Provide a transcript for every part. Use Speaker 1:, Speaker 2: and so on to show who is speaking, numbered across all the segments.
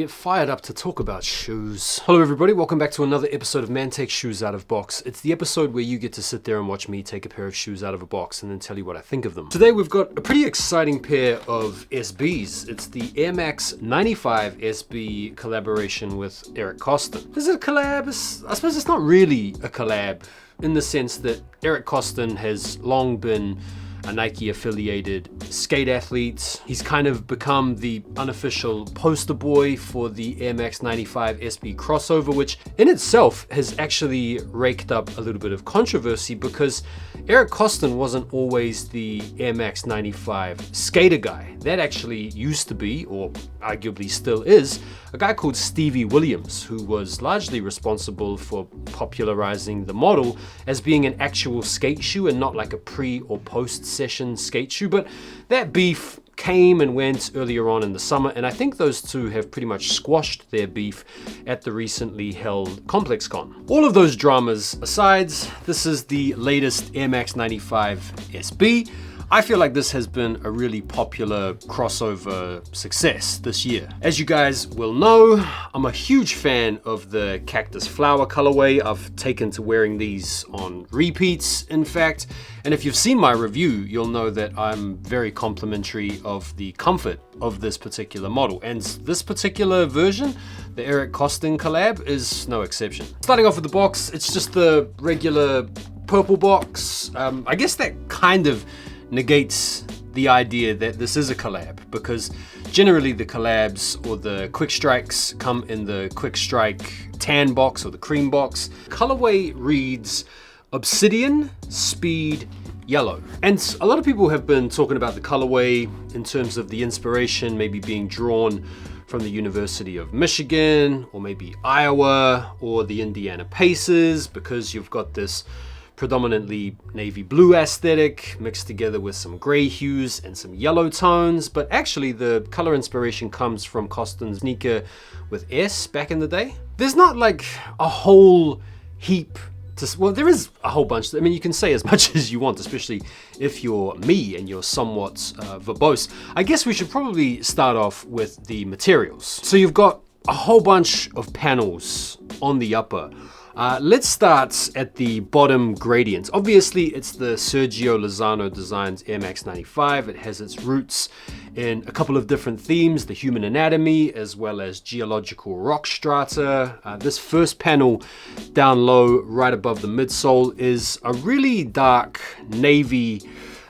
Speaker 1: get fired up to talk about shoes. Hello everybody, welcome back to another episode of Man Takes Shoes Out of Box. It's the episode where you get to sit there and watch me take a pair of shoes out of a box and then tell you what I think of them. Today we've got a pretty exciting pair of SBs. It's the Air Max 95 SB collaboration with Eric KOSTON. Is it a collab? I suppose it's not really a collab in the sense that Eric KOSTON has long been a Nike affiliated skate athlete. He's kind of become the unofficial poster boy for the Air Max 95 SB crossover, which in itself has actually raked up a little bit of controversy because Eric KOSTON wasn't always the Air Max 95 skater guy. That actually used to be, or arguably still is, a guy called Stevie Williams, who was largely responsible for popularizing the model as being an actual skate shoe and not like a pre or post session skate shoe. But that beef came and went earlier on in the summer, and I think those two have pretty much squashed their beef at the recently held ComplexCon. All of those dramas aside, this is the latest Air Max 95 SB. I feel like this has been a really popular crossover success this year. As you guys will know, I'm a huge fan of the cactus flower colorway. I've taken to wearing these on repeats, in fact. And if you've seen my review, you'll know that I'm very complimentary of the comfort of this particular model. And this particular version, the Eric KOSTON collab, is no exception. Starting off with the box, it's just the regular purple box. I guess that kind of negates the idea that this is a collab, because generally the collabs or the quick strikes come in the quick strike tan box or the cream box. Colorway reads Obsidian Speed Yellow. And a lot of people have been talking about the colorway in terms of the inspiration maybe being drawn from the University of Michigan or maybe Iowa or the Indiana Pacers, because you've got this predominantly navy blue aesthetic mixed together with some gray hues and some yellow tones. But actually the color inspiration comes from KOSTON's sneaker with S back in the day. There's not like a whole heap well, there is a whole bunch. I mean, you can say as much as you want, especially if you're me and you're somewhat verbose. I guess we should probably start off with the materials. So you've got a whole bunch of panels on the upper. Let's start at the bottom gradient. Obviously, it's the Sergio Lozano designed Air Max 95. It has its roots in a couple of different themes, the human anatomy, as well as geological rock strata. This first panel down low, right above the midsole, is a really dark navy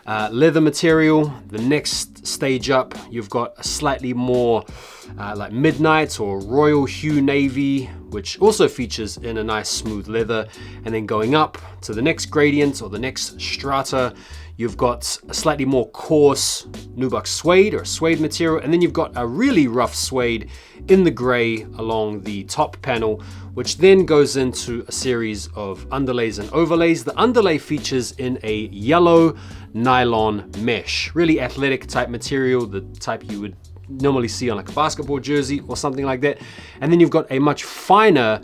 Speaker 1: leather material. The next stage up, you've got a slightly more like midnight or royal hue navy, which also features in a nice smooth leather. And then going up to the next gradient or the next strata, you've got a slightly more coarse nubuck suede or suede material. And then you've got a really rough suede in the gray along the top panel, which then goes into a series of underlays and overlays. The underlay features in a yellow nylon mesh, really athletic type material, the type you would normally see on like a basketball jersey or something like that. And then you've got a much finer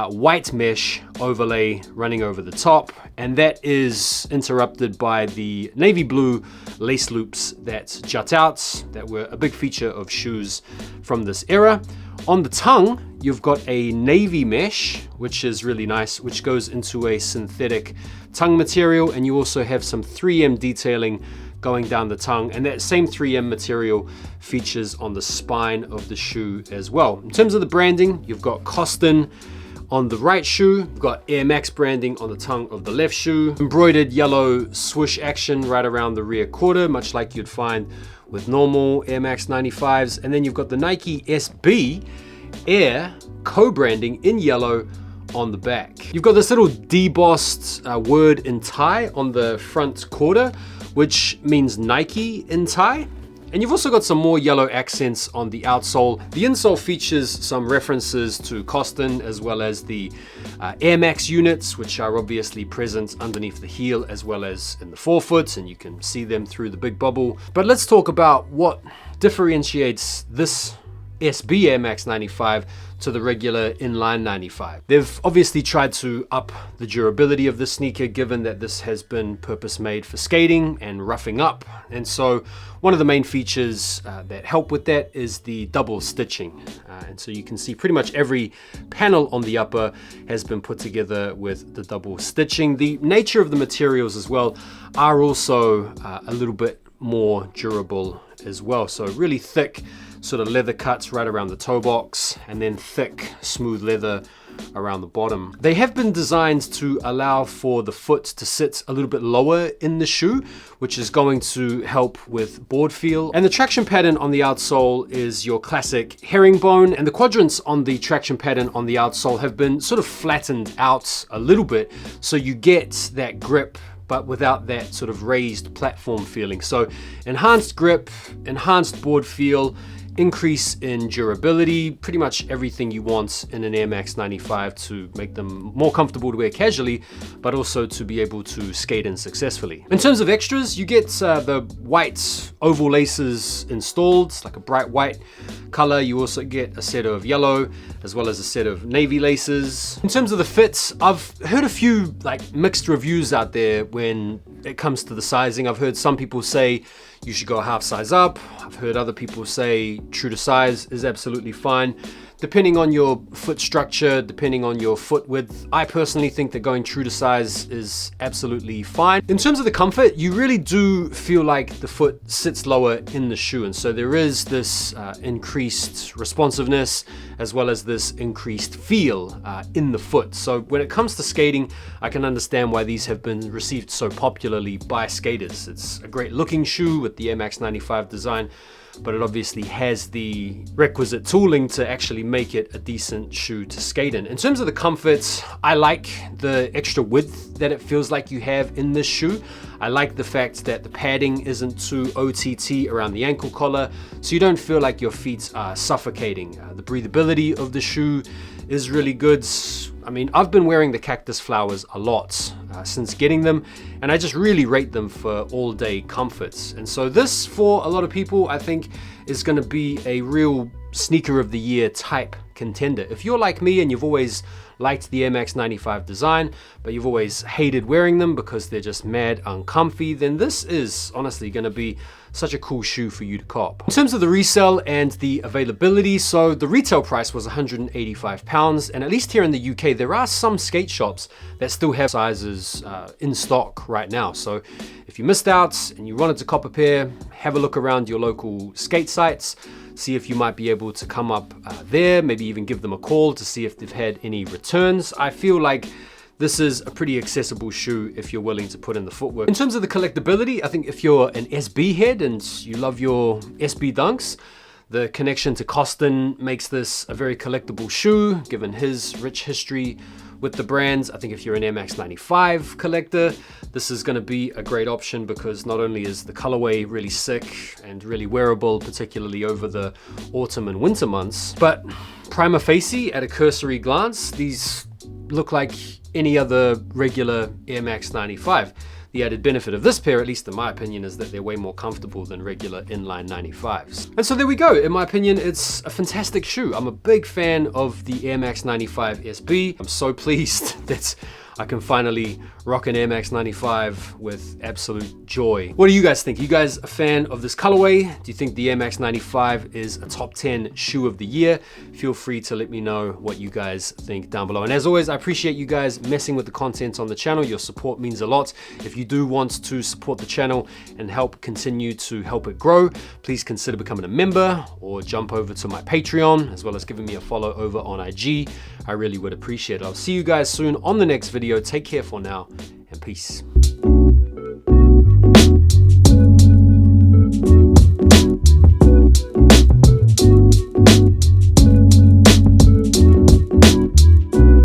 Speaker 1: white mesh overlay running over the top, and that is interrupted by the navy blue lace loops that jut out, that were a big feature of shoes from this era. On the tongue, you've got a navy mesh, which is really nice, which goes into a synthetic tongue material, and you also have some 3M detailing going down the tongue, and that same 3M material features on the spine of the shoe as well. In terms of the branding, you've got KOSTON on the right shoe, you've got Air Max branding on the tongue of the left shoe, embroidered yellow swoosh action right around the rear quarter, much like you'd find with normal Air Max 95s, and then you've got the Nike SB Air co-branding in yellow on the back. You've got this little debossed word in Thai on the front quarter, which means Nike in Thai. And you've also got some more yellow accents on the outsole. The insole features some references to KOSTON as well as the Air Max units, which are obviously present underneath the heel as well as in the forefoot, and you can see them through the big bubble. But let's talk about what differentiates this SB Air Max 95 to the regular inline 95. They've obviously tried to up the durability of this sneaker, given that this has been purpose made for skating and roughing up. And so one of the main features that help with that is the double stitching. And so you can see pretty much every panel on the upper has been put together with the double stitching. The nature of the materials as well are also a little bit more durable as well. So really thick sort of leather cuts right around the toe box, and then thick smooth leather around the bottom. They have been designed to allow for the foot to sit a little bit lower in the shoe, which is going to help with board feel. And the traction pattern on the outsole is your classic herringbone, and the quadrants on the traction pattern on the outsole have been sort of flattened out a little bit, so you get that grip but without that sort of raised platform feeling. So enhanced grip, enhanced board feel, increase in durability, pretty much everything you want in an Air Max 95 to make them more comfortable to wear casually, but also to be able to skate in successfully. In terms of extras, you get the white oval laces installed, like a bright white color. You also get a set of yellow as well as a set of navy laces. In terms of the fits, I've heard a few like mixed reviews out there when it comes to the sizing. I've heard some people say you should go a half size up. I've heard other people say true to size is absolutely fine. Depending on your foot structure, depending on your foot width, I personally think that going true to size is absolutely fine. In terms of the comfort, you really do feel like the foot sits lower in the shoe. And so there is this increased responsiveness as well as this increased feel in the foot. So when it comes to skating, I can understand why these have been received so popularly by skaters. It's a great looking shoe with the Air Max 95 design, but it obviously has the requisite tooling to actually make it a decent shoe to skate in. In terms of the comfort, I like the extra width that it feels like you have in this shoe. I like the fact that the padding isn't too OTT around the ankle collar, so you don't feel like your feet are suffocating. The breathability of the shoe is really good. I mean, I've been wearing the cactus flowers a lot since getting them, and I just really rate them for all day comforts. And so this, for a lot of people, I think is going to be a real sneaker of the year type contender. If you're like me and you've always liked the Air Max 95 design, but you've always hated wearing them because they're just mad uncomfy, then this is honestly going to be such a cool shoe for you to cop. In terms of the resale and the availability, so the retail price was £185, and at least here in the UK, there are some skate shops that still have sizes in stock right now. So if you missed out and you wanted to cop a pair, have a look around your local skate sites, see if you might be able to come up there, maybe even give them a call to see if they've had any returns. I feel like this is a pretty accessible shoe if you're willing to put in the footwork. In terms of the collectability, I think if you're an SB head and you love your SB dunks, the connection to KOSTON makes this a very collectible shoe, given his rich history with the brands. I think if you're an Air Max 95 collector, this is going to be a great option because not only is the colorway really sick and really wearable, particularly over the autumn and winter months, but prima facie, at a cursory glance, these look like any other regular Air Max 95. The added benefit of this pair, at least in my opinion, is that they're way more comfortable than regular inline 95s. And so there we go. In my opinion, it's a fantastic shoe. I'm a big fan of the Air Max 95 SB. I'm so pleased that I can finally rock an Air Max 95 with absolute joy. What do you guys think? You guys a fan of this colorway? Do you think the Air Max 95 is a top 10 shoe of the year? Feel free to let me know what you guys think down below. And as always, I appreciate you guys messing with the content on the channel. Your support means a lot. If you do want to support the channel and help continue to help it grow, please consider becoming a member or jump over to my Patreon, as well as giving me a follow over on IG. I really would appreciate it. I'll see you guys soon on the next video. Take care for now, and peace.